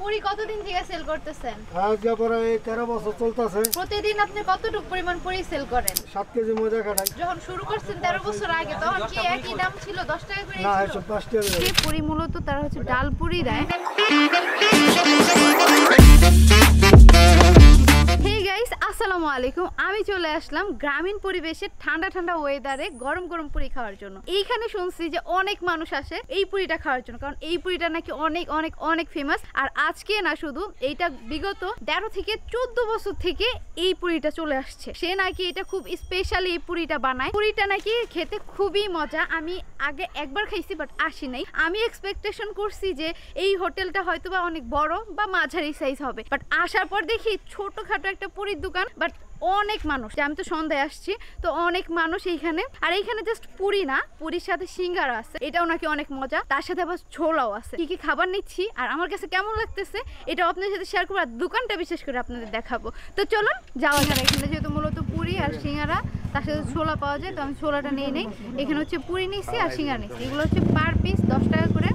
পুরি কতদিন থেকে সেল করতেছেন? আজ পরে 13 বছর চলতেছে। প্রতিদিন আপনি কতটুকু পরিমাণ পুরি সেল করেন? 7 কেজি ময়দা কাটাই। যখন শুরু করছেন 13 বছর আগে তখন কি একই দাম ছিল? 10 টাকা করে ছিল? না, 5 টাকা। যে পুরি মূলত তারা হচ্ছে ডাল পুরি দেয়। হে গাইস, আসসালামু আলাইকুম। আমি চলে আসলাম গ্রামীণ পরিবেশে ঠান্ডা ঠান্ডা ওয়েদারে গরম গরম পুরি খাওয়ার জন্য। এইখানে শুনছি যে অনেক মানুষ আসে এই পুরিটা খাওয়ার জন্য, কারণ এই পুরিটা নাকি অনেক অনেক অনেক ফেমাস। আর আজকে না শুধু এইটা, বিগত 13 থেকে 14 বছর থেকে এই পুরিটা চলে আসছে। সে নাকি এটা খুব স্পেশালি এই পুরিটা বানায়। পুরিটা নাকি খেতে খুবই মজা। আমি আগে একবার খাইছি বাট আসি নাই। আমি এক্সপেকটেশন করছি যে এই হোটেলটা হয়তোবা অনেক বড় বা মাঝারি সাইজ হবে, বাট আসার পর দেখি ছোটখাটো একটা পুরীর দোকান, বাট অনেক মানুষ। আমি তো সন্ধ্যায় আসছি, তো অনেক মানুষ এইখানে। আর এইখানে জাস্ট পুরি না, পুরির সাথে সিঙ্গারা আছে, এটাও নাকি অনেক মজা। তার সাথে আবার ছোলাও আছে। কি কি খাবার নিচ্ছি আর আমার কাছে কেমন লাগতেছে এটাও আপনাদের সাথে শেয়ার করবো, আর দোকানটা বিশেষ করে আপনাদের দেখাবো। তো চলুন যাওয়া যাক। এখানে যেহেতু মূলত পুরি আর সিঙ্গারা, তার সাথে ছোলা পাওয়া যায়, তো আমি ছোলাটা নিয়ে নেই। এখানে হচ্ছে পুরি নিচ্ছি আর সিঙ্গারা নিচ্ছি। এগুলো হচ্ছে পার পিস 10 টাকা করে।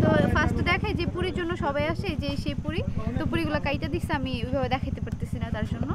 তো ফার্স্ট দেখাই যে পুরীর জন্য সবাই আসে, যে সেই পুরি। তো পুরিগুলো কাইটা দিচ্ছে, আমি ওইভাবে দেখাইতে পারতেছি না তার জন্য।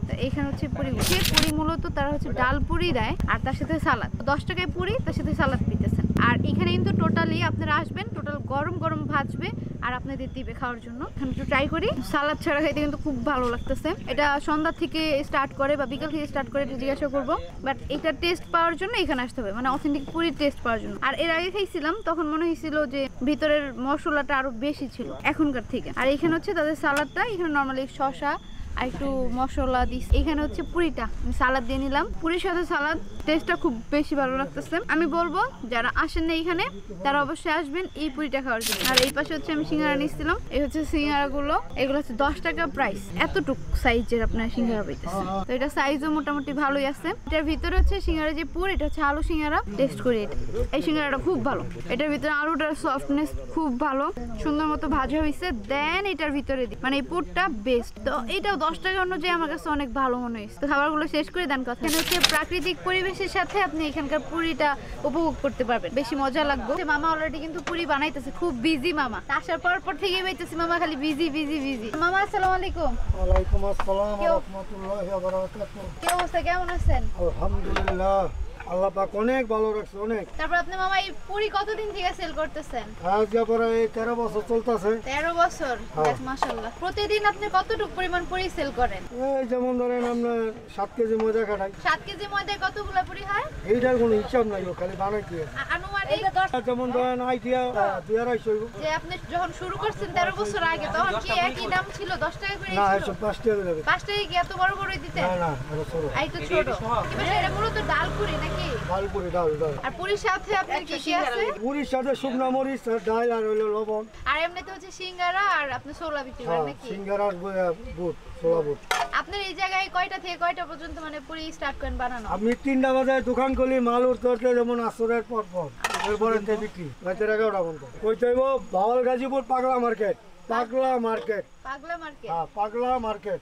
তো এখানে হচ্ছে পুরিগুলো, সে পুরি মূলত তারা হচ্ছে ডাল পুরি দেয় আর তার সাথে সালাদ। 10 টাকায় পুরি, তার সাথে সালাদ পেতেছেন। আর এখানে কিন্তু টোটালি আপনারা আসবেন, টোটাল গরম গরম ভাজবে আর আপনাদের দিবে খাওয়ার জন্য। এখানে একটু ট্রাই করি। সালাদ ছাড়া খাইতে কিন্তু খুব ভালো লাগতেছে। এটা সন্ধ্যা থেকে স্টার্ট করে বা বিকাল থেকে স্টার্ট করে, এটা জিজ্ঞাসা করবো। বাট এটা টেস্ট পাওয়ার জন্য এখানে আসতে হবে, মানে অথেন্টিক পুরির টেস্ট পাওয়ার জন্য। আর এর আগে খাইছিলাম তখন মনে হয়েছিল যে ভিতরের মশলাটা আরো বেশি ছিল এখনকার থেকে। আর এখানে হচ্ছে তাদের সালাদটা, এখানে নর্মালি শসা আর একটু মশলা দিস। এখানে হচ্ছে পুরিটা আমি সালাদ দিয়ে নিলাম। পুরির সাথে সালাদ টেস্টটা খুব বেশি ভালো লাগতেছে। আমি বলবো যারা আসেন না এখানে, তারা অবশ্যই আসবেন এই পুরিটা খাওয়ার জন্য। আর এই পাশে হচ্ছে আমি সিঙ্গারা নিচ্ছিলাম। এই হচ্ছে সিঙ্গারা গুলো, এগুলো হচ্ছে 10 টাকা প্রাইস। এতটুক সাইজের আপনার সিঙ্গারা পাইতেছে। তো এটা সাইজও মোটামুটি ভালোই আছে। এটার ভিতরে হচ্ছে সিঙ্গারা যে পুর, এটা হচ্ছে আলু সিঙ্গারা। টেস্ট করি এটা, এই সিঙ্গারাটা খুব ভালো। এটার ভিতরে আলুটার সফটনেস খুব ভালো, সুন্দর মতো ভাজা হয়েছে। দেন এটার ভিতরে দিই, মানে এই পুরটা বেস্ট। তো এটাও 10 টাকা অনুযায়ী আমার কাছে অনেক ভালো মনে হয়েছে। তো খাবারগুলো শেষ করে দেন কথা। এখানে হচ্ছে প্রাকৃতিক পরিবেশের সাথে আপনি এখানকার পুরিটা উপভোগ করতে পারবেন, বেশি মজা লাগবে। মামা অলরেডি কিন্তু পুরি বানাইতেছে, খুব বিজি মামা। আসার পর থেকে পাইতেছি মামা খালি বিজি বিজি বিজি। মামা আসসালামু আলাইকুম। ওয়ালাইকুম আসসালাম ওয়া রাহমাতুল্লাহি ওয়া বারাকাতুহু। কি অবস্থা, কেমন আছেন? আলহামদুলিল্লাহ, আল্লাহ পাক অনেক ভালো রাখছে, অনেক। তারপর আপনি মামা এই পুরি কতদিন থেকে সেল করতেছেন? আজ পরে 13 বছর চলতেছে। 13 বছর, দেখ মাশাআল্লাহ। প্রতিদিন আপনি কতটুকু পরিমাণ পুরি সেল করেন? এই যেমন ধরেন আমরা 7 কেজি ময়দা কাটাই। 7 কেজি ময়দায় কতগুলো পুরি হয়? এইটার কোনো হিসাব নাই, খালি বানাই কি। আনুমানিক যেমন ধরেন আইডিয়া 250। যে আপনি যখন শুরু করছেন 13 বছর আগে তখন কি একই দাম ছিল? 10 টাকা করে না, ছিল? 5 টাকা দেবে। 5 টাকা কি এত বড় বড় দিতেন? না না, এটা ছোট। এই তো ছোট। কিন্তু এটা মূলত ডাল পুরি নাকি? ডাল পুরি, ডাল। আর পুরির সাথে আপনার কি কি আছে? পুরির সাথে শুকনা মরিচ আর ডাল আর হলো লবণ। আর এমনিতে হচ্ছে সিঙ্গারা আর আপনি ছোলা বিক্রি করেন নাকি? সিঙ্গারা আর বুট, ছোলা বুট। আপনার এই জায়গায় কয়টা থেকে কয়টা পর্যন্ত মানে পুরি স্টার্ট করেন বানানো? আমি 3টা বাজে দোকান করি, মাল উঠতে যেমন আসরের পর এরপরে বিক্রি রাতের 11টা পর্যন্ত। কইতে হইব বাওয়াল গাজীপুর পাগলা মার্কেট। পাগলা মার্কেট। পাগলা মার্কেট। হ্যাঁ, পাগলা মার্কেট।